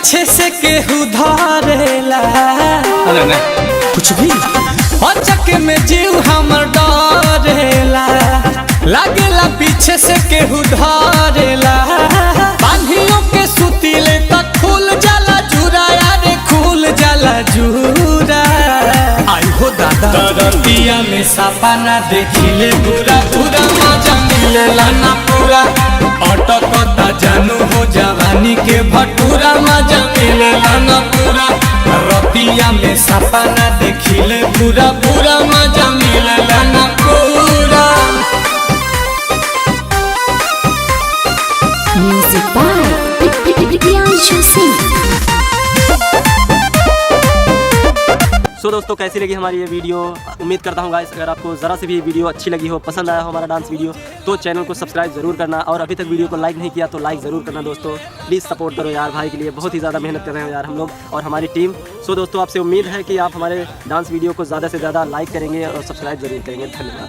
पीछे से केहू धरेला, अरे ना कुछ भी अचक में जीव हमर डरेला, लागेला पीछे से केहू धरेला। बांधियों के सुतीले तक खुल जाला जुरा, यारे खुल जाला जुरा। आई हो दादा रतिया में सपना देखिले पूरा पूरा मजा मिलेला ना पूरा। अटकता जानू हो जवानी के भटूरा, मजा मिलेला ना पूरा। रतिया में सपना देखिले पूरा पूरा मजा मिलेला ना पूरा। Music by Priyanshu Singh। सो दोस्तों कैसी लगी हमारी ये वीडियो? उम्मीद करता हूँ गाइस अगर आपको ज़रा से भी वीडियो अच्छी लगी हो, पसंद आया हो हमारा डांस वीडियो, तो चैनल को सब्सक्राइब ज़रूर करना। और अभी तक वीडियो को लाइक नहीं किया तो लाइक ज़रूर करना दोस्तों। प्लीज़ सपोर्ट करो यार, भाई के लिए बहुत ही ज़्यादा मेहनत कर रहे हैं यार हम लोग और हमारी टीम। सो दोस्तों आपसे उम्मीद है कि आप हमारे डांस वीडियो को ज़्यादा से ज़्यादा लाइक करेंगे और सब्सक्राइब ज़रूर करेंगे। धन्यवाद।